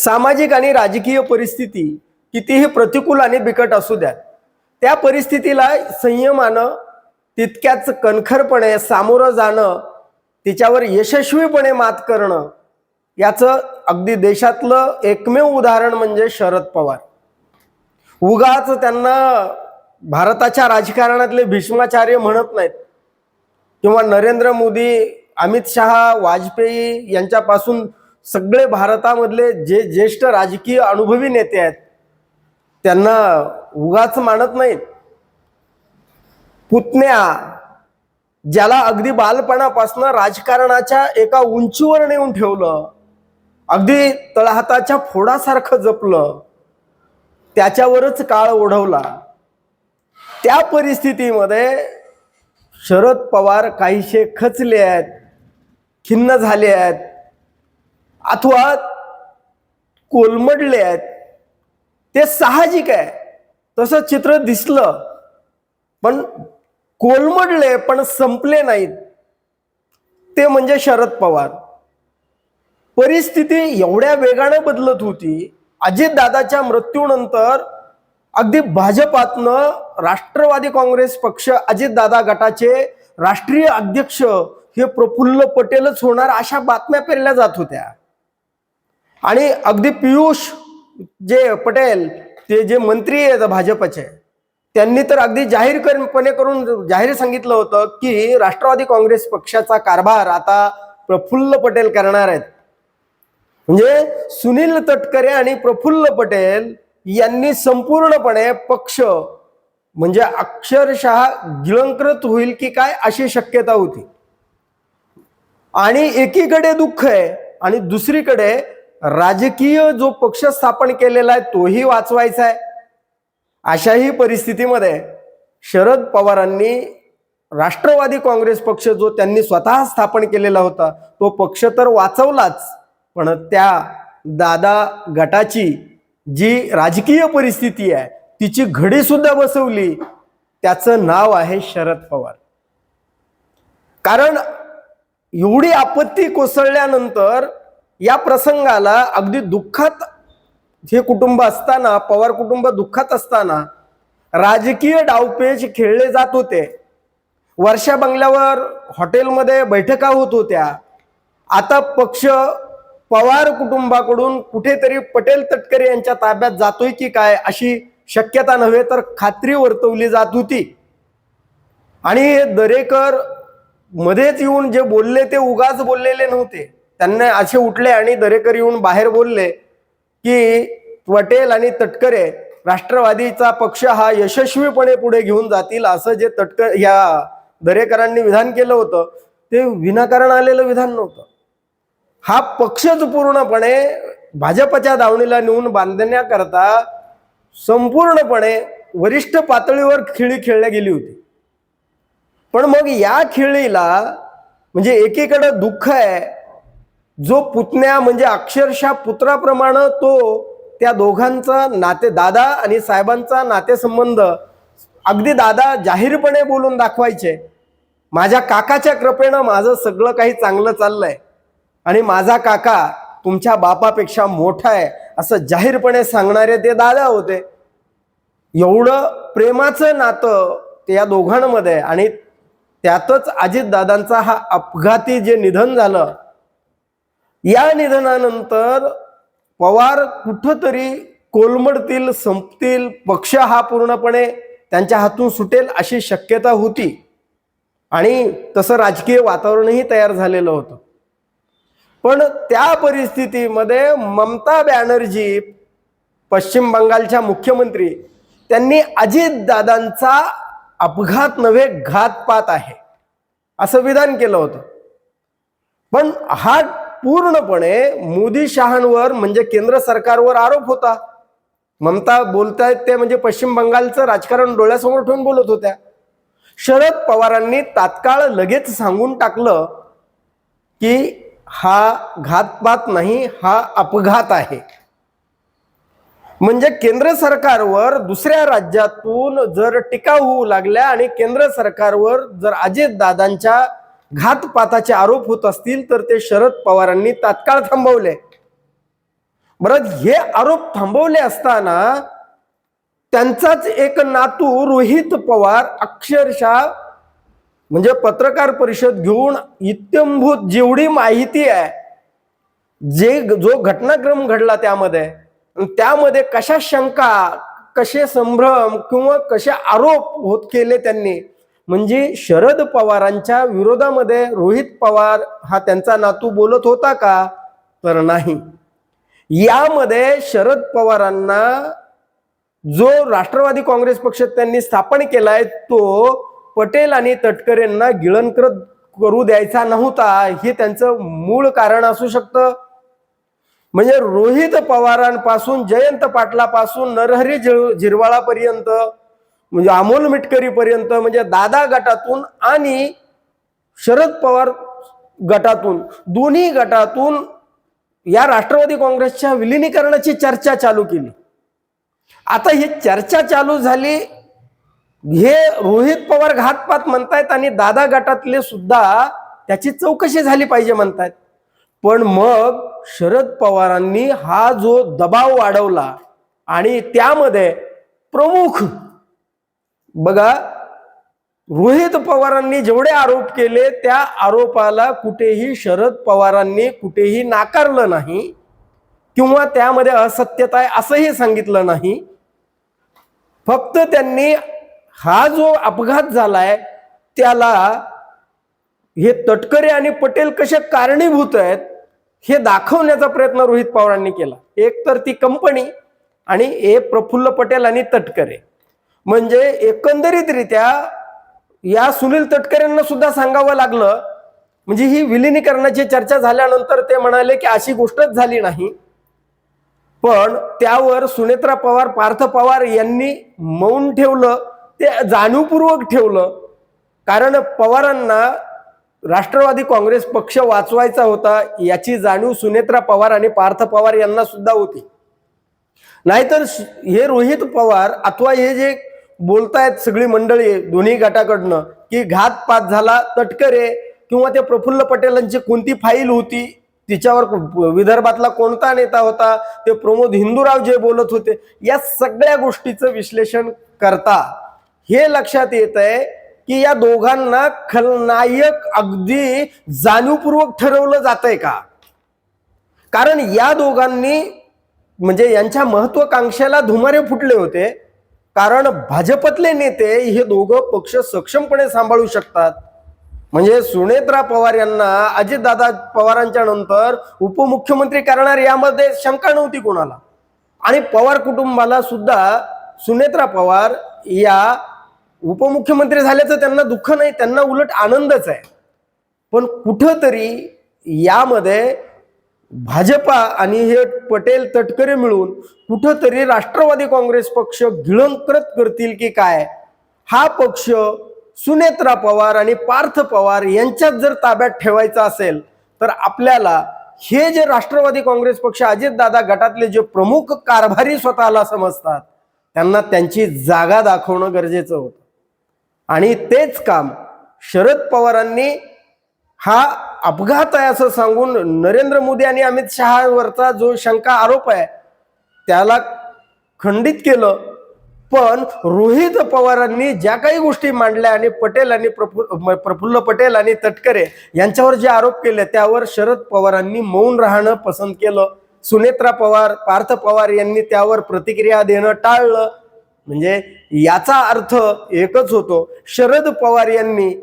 सामाजिक आणि राजकीय परिस्थिती कितीही प्रतिकूल आणि बिकट असू द्या, त्या परिस्थितीला संयमानं तितक्याच कणखरपणे सामोरं जाणं, तिच्यावर यशस्वीपणे मात करणं, याचं अगदी देशातलं एकमेव उदाहरण म्हणजे शरद पवार. उगाच त्यांना भारताच्या राजकारणातले भीष्माचार्य म्हणत नाहीत किंवा नरेंद्र मोदी, अमित शहा, वाजपेयी यांच्यापासून सगळे भारतामधले जे ज्येष्ठ राजकीय अनुभवी नेते आहेत त्यांना उगाच मानत नाहीत. पुतण्या, ज्याला अगदी बालपणापासून राजकारणाच्या एका उंचीवर नेऊन ठेवलं, अगदी तळहाताच्या फोडासारखं जपलं, त्याच्यावरच काळ ओढवला, त्या परिस्थितीमध्ये शरद पवार काहीशे खचले आहेत, खिन्न झाले आहेत अथवा कोलमडले आहेत. ते साहजिक आहे, तसं चित्र दिसलं. पण कोलमडले पण संपले नाहीत, ते म्हणजे शरद पवार. परिस्थिती एवढ्या वेगाने बदलत होती, अजितदादाच्या मृत्यूनंतर अगदी भाजपातनं राष्ट्रवादी काँग्रेस पक्ष अजितदादा गटाचे राष्ट्रीय अध्यक्ष हे प्रफुल्ल पटेलच होणार अशा बातम्या पेरल्या जात होत्या. आणि अगदी पियुष जे पटेल, ते जे मंत्री आहेत भाजपचे, त्यांनी तर अगदी जाहीरपणे करून जाहीर सांगितलं होतं की राष्ट्रवादी काँग्रेस पक्षाचा कारभार आता प्रफुल्ल पटेल करणार आहेत. म्हणजे सुनील तटकरे आणि प्रफुल्ल पटेल यांनी संपूर्णपणे पक्ष म्हणजे अक्षरशः गिळंकृत होईल की काय अशी शक्यता होती. आणि एकीकडे दुःख आहे आणि दुसरीकडे राजकीय जो पक्ष स्थापन केलेला आहे तोही वाचवायचा आहे. अशाही परिस्थितीमध्ये शरद पवारांनी राष्ट्रवादी काँग्रेस पक्ष जो त्यांनी स्वतः स्थापन केलेला होता तो पक्ष तर वाचवलाच, पण त्या दादा गटाची जी राजकीय परिस्थिती आहे तिची घडी सुद्धा बसवली. त्याचं नाव आहे शरद पवार. कारण एवढी आपत्ती कोसळल्यानंतर या प्रसंगाला अगदी दुःखात हे कुटुंब असताना, पवार कुटुंब दुःखात असताना राजकीय डावपेच खेळले जात होते. वर्षा बंगल्यावर हॉटेलमध्ये बैठका होत होत्या. आता पक्ष पवार कुटुंबाकडून कुठेतरी पटेल तटकरे यांच्या ताब्यात जातोय की काय अशी शक्यता नव्हे तर खात्री वर्तवली जात होती. आणि दरेकर मध्येच येऊन जे बोलले ते उगाच बोललेले नव्हते. त्यांना असे उठले आणि दरेकर येऊन बाहेर बोलले की पटेल आणि तटकरे राष्ट्रवादीचा पक्ष हा यशस्वीपणे पुढे घेऊन जातील. असं जे या दरेकरांनी विधान केलं होतं ते विनाकारण आलेलं विधान नव्हतं. हा पक्षच पूर्णपणे भाजपच्या दावणीला नेऊन बांधण्याकरता संपूर्णपणे वरिष्ठ पातळीवर खेळी खेळल्या गेली होती. पण मग या खेळीला म्हणजे एकीकडे दुःख आहे, जो पुतण्या म्हणजे अक्षरशः पुत्राप्रमाणे तो त्या दोघांचा दादा आणि साहेबांचा नातेसंबंध अगदी दादा जाहीरपणे बोलून दाखवायचे, माझ्या काकाच्या कृपेनं माझं सगळं काही चांगलं चाललंय आणि माझा काका तुमच्या बापापेक्षा मोठा आहे असं जाहीरपणे सांगणारे ते दादा होते. एवढं प्रेमाचं नातं ते या दोघांमध्ये. आणि त्यातच अजितदादांचा हा अपघाती जे निधन झालं, या निधनानंतर पवार कुठंतरी कोलमडतील, संपतील, पक्ष हा पूर्णपणे त्यांच्या हातून सुटेल अशी शक्यता होती. आणि तसं राजकीय वातावरणही तयार झालेलं होतं. पण त्या परिस्थितीमध्ये ममता बॅनर्जी, पश्चिम बंगालच्या मुख्यमंत्री, त्यांनी अजितदादांचा अपघात नव्हे घातपात आहे असं विधान केलं होतं. पण हा पूर्णपणे मोदी शहांवर म्हणजे केंद्र सरकारवर आरोप होता. ममता बोलतायत ते म्हणजे पश्चिम बंगालचं राजकारण डोळ्यासमोर ठेवून बोलत होत्या. शरद पवारांनी तात्काळ लगेच सांगून टाकलं की हा घातपात नाही, हा अपघात आहे. म्हणजे केंद्र सरकारवर दुसऱ्या राज्यातून जर टीका होऊ लागल्या आणि केंद्र सरकारवर जर अजितदादांच्या घातपाताचे आरोप होत असतील तर ते शरद पवारांनी तात्काळ थांबवले. बरं, हे आरोप थांबवले असताना त्यांचाच एक नातू रोहित पवार अक्षरशः म्हणजे पत्रकार परिषद घेऊन इत्यंभूत जेवढी माहिती आहे, जो घटनाक्रम घडला त्यामध्ये कशा शंका, कसे संभ्रम किंवा कसे आरोप होत केले त्यांनी, म्हणजे शरद पवारांच्या विरोधामध्ये रोहित पवार हा त्यांचा नातू बोलत होता का? तर नाही. यामध्ये शरद पवारांना जो राष्ट्रवादी काँग्रेस पक्ष त्यांनी स्थापन केलाय तो पटेल आणि तटकरेंना गिळंकृत करू द्यायचा नव्हता, हे त्यांचं मूळ कारण असू शकतं. म्हणजे रोहित पवारांपासून जयंत पाटलापासून नरहरी झिरवाळापर्यंत, म्हणजे अमोल मिटकरी पर्यंत, म्हणजे दादा गटातून आणि शरद पवार गटातून, दोन्ही गटातून या राष्ट्रवादी काँग्रेसच्या विलिनीकरणाची चर्चा चालू केली. आता ही चर्चा चालू झाली, हे रोहित पवार घातपात म्हणतायत आणि दादा गटातले सुद्धा त्याची चौकशी झाली पाहिजे म्हणतायत. पण मग शरद पवारांनी हा जो दबाव वाढवला आणि त्यामध्ये प्रमुख बघा, रोहित पवारांनी जेवढे आरोप केले त्या आरोपाला कुठेही शरद पवारांनी कुठेही नाकारलं नाही किंवा त्यामध्ये असत्यता आहे असंही सांगितलं नाही. फक्त त्यांनी हा जो अपघात झालाय त्याला हे तटकरे आणि पटेल कसे कारणीभूत आहेत हे दाखवण्याचा प्रयत्न रोहित पवारांनी केला. एक तर ती कंपनी आणि एक प्रफुल्ल पटेल आणि तटकरे, म्हणजे एकंदरीतरित्या या सुनील तटकरेंना सुद्धा सांगावं लागलं. म्हणजे ही विलिनीकरणाची चर्चा झाल्यानंतर ते म्हणाले की अशी गोष्टच झाली नाही, पण त्यावर सुनेत्रा पवार, पार्थ पवार यांनी मौन ठेवलं. ते जाणीवपूर्वक ठेवलं, कारण पवारांना राष्ट्रवादी काँग्रेस पक्ष वाचवायचा होता याची जाणीव सुनेत्रा पवार आणि पार्थ पवार यांना सुद्धा होती. नाहीतर हे रोहित पवार अथवा हे जे बोलतायत सगळी मंडळी दोन्ही गटाकडनं की घातपात झाला, तटकरे किंवा ते प्रफुल्ल पटेलांची कोणती फाईल होती, तिच्यावर विदर्भातला कोणता नेता होता, ते प्रमोद हिंदूराव जे बोलत होते, या सगळ्या गोष्टीचं विश्लेषण करता हे लक्षात येत आहे की या दोघांना खलनायक अगदी जाणीवपूर्वक ठरवलं जातंय का? कारण या दोघांनी म्हणजे यांच्या महत्वाकांक्षेला धुमारे फुटले होते. कारण भाजपतले नेते हे दोघं पक्ष सक्षमपणे सांभाळू शकतात. म्हणजे सुनेत्रा पवार यांना अजितदादा पवारांच्या नंतर उपमुख्यमंत्री करणार यामध्ये शंका नव्हती कोणाला, आणि पवार कुटुंबाला सुद्धा सुनेत्रा पवार या उपमुख्यमंत्री झाल्याचं त्यांना दुःख नाही, त्यांना उलट आनंदच आहे. पण कुठंतरी यामध्ये भाजपा आणि हे पटेल तटकरे मिळून कुठंतरी राष्ट्रवादी काँग्रेस पक्ष गिळंकृत करतील की काय, हा पक्ष सुनेत्रा पवार आणि पार्थ पवार यांच्यात जर ताब्यात ठेवायचा असेल तर आपल्याला हे जे राष्ट्रवादी काँग्रेस पक्ष अजितदादा गटातले जे प्रमुख कारभारी स्वतःला समजतात त्यांना त्यांची जागा दाखवणं गरजेचं होतं. आणि तेच काम शरद पवारांनी हा अपघात आहे असं सांगून नरेंद्र मोदी आणि अमित शहावरचा जो शंका आरोप आहे त्याला खंडित केलं. पण रोहित पवारांनी ज्या काही गोष्टी मांडल्या आणि पटेल आणि प्रफुल्ल पटेल आणि तटकरे यांच्यावर जे आरोप केले त्यावर शरद पवारांनी मौन राहणं पसंत केलं. सुनेत्रा पवार, पार्थ पवार यांनी त्यावर प्रतिक्रिया देणं टाळलं. म्हणजे याचा अर्थ एकच होतो, शरद पवार यांनी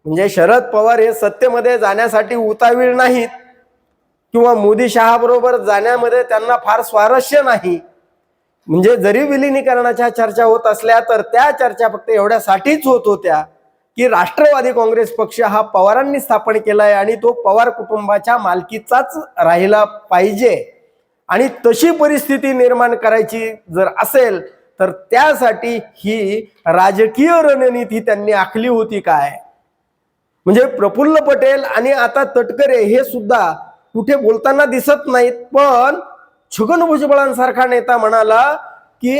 म्हणजे शरद पवार हे सत्तेमध्ये जाण्यासाठी उतावीळ नाहीत किंवा मोदी शहा बरोबर जाण्यामध्ये त्यांना फार स्वारस्य नाही. म्हणजे जरी विलिनीकरणाच्या चर्चा होत असल्या तर त्या चर्चा फक्त एवढ्यासाठीच होत होत्या की राष्ट्रवादी काँग्रेस पक्ष हा पवारांनी स्थापन केलाय आणि तो पवार कुटुंबाच्या मालकीचाच राहिला पाहिजे. आणि तशी परिस्थिती निर्माण करायची जर असेल तर त्यासाठी ही राजकीय रणनीती त्यांनी आखली होती काय. म्हणजे प्रफुल्ल पटेल आणि आता तटकरे हे सुद्धा कुठे बोलताना दिसत नाहीत, पण छगन भुजबळांसारखा नेता म्हणाला की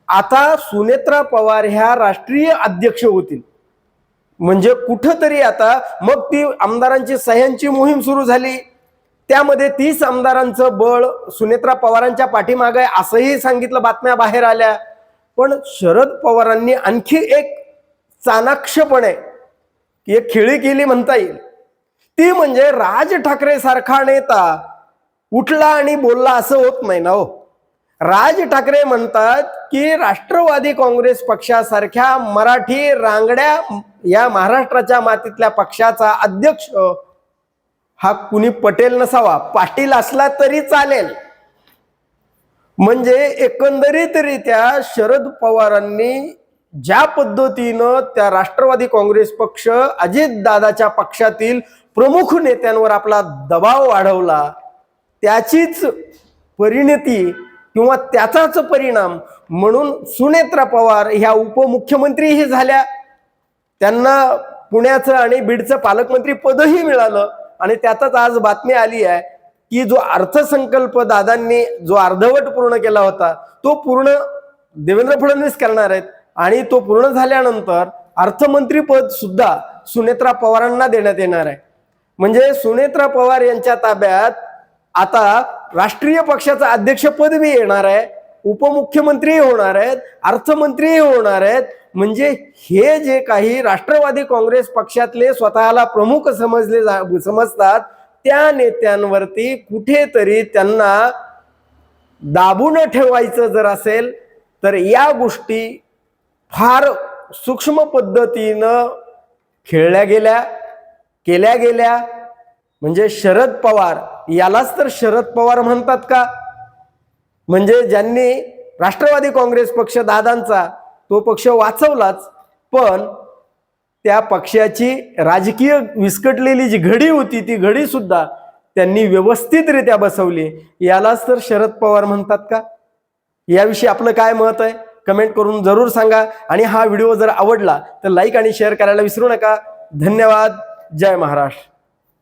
आता सुनेत्रा पवार ह्या राष्ट्रीय अध्यक्ष होतील. म्हणजे कुठंतरी आता मग ती आमदारांची सह्यांची मोहीम सुरू झाली, त्यामध्ये 30 आमदारांचं बळ सुनेत्रा पवारांच्या पाठीमागे आहे असंही सांगितलं, बातम्या बाहेर आल्या. पण शरद पवारांनी आणखी एक चाणाक्षपणे एक खेळी केली म्हणता येईल. ती म्हणजे राज ठाकरे सारखा नेता उठला आणि बोलला असं होत नाही ना हो. राज ठाकरे म्हणतात की राष्ट्रवादी काँग्रेस पक्षासारख्या मराठी रांगड्या या महाराष्ट्राच्या मातीतल्या पक्षाचा अध्यक्ष हा कुणी पटेल नसावा, पाटील असला तरी चालेल. म्हणजे एकंदरीतरित्या शरद पवारांनी ज्या पद्धतीनं त्या राष्ट्रवादी काँग्रेस पक्ष अजितदादाच्या पक्षातील प्रमुख नेत्यांवर आपला दबाव वाढवला, त्याचीच परिणती किंवा त्याचाच परिणाम म्हणून सुनेत्रा पवार ह्या उपमुख्यमंत्रीही झाल्या. त्यांना पुण्याचं आणि बीडचं पालकमंत्री पदही मिळालं. आणि त्यातच आज बातमी आली आहे की जो अर्थसंकल्प दादांनी जो अर्धवट पूर्ण केला होता तो पूर्ण देवेंद्र फडणवीस करणार आहेत. आणि तो पूर्ण झाल्यानंतर अर्थमंत्री पद सुद्धा सुनेत्रा पवारांना देण्यात येणार आहे. म्हणजे सुनेत्रा पवार यांच्या ताब्यात आता राष्ट्रीय पक्षाचं अध्यक्षपद बी येणार आहे, उपमुख्यमंत्री होणार आहेत, अर्थमंत्री होणार आहेत. म्हणजे हे जे काही राष्ट्रवादी काँग्रेस पक्षातले स्वतःला प्रमुख समजतात त्या नेत्यांवरती कुठेतरी त्यांना दाबून ठेवायचं जर असेल तर या गोष्टी फार सूक्ष्म पद्धतीनं केल्या गेल्या. म्हणजे शरद पवार यालाच तर शरद पवार म्हणतात का? म्हणजे ज्यांनी राष्ट्रवादी काँग्रेस पक्ष दादांचा तो पक्ष वाचवलाच, पण त्या पक्षाची राजकीय विस्कटलेली जी घडी होती ती घडी सुद्धा त्यांनी व्यवस्थितरित्या बसवली. यालाच तर शरद पवार म्हणतात का? याविषयी आपलं काय मत आहे कमेंट करून जरूर सांगा. आणि हा व्हिडिओ जर आवडला तर लाईक आणि शेअर करायला विसरू नका. धन्यवाद. जय महाराष्ट्र.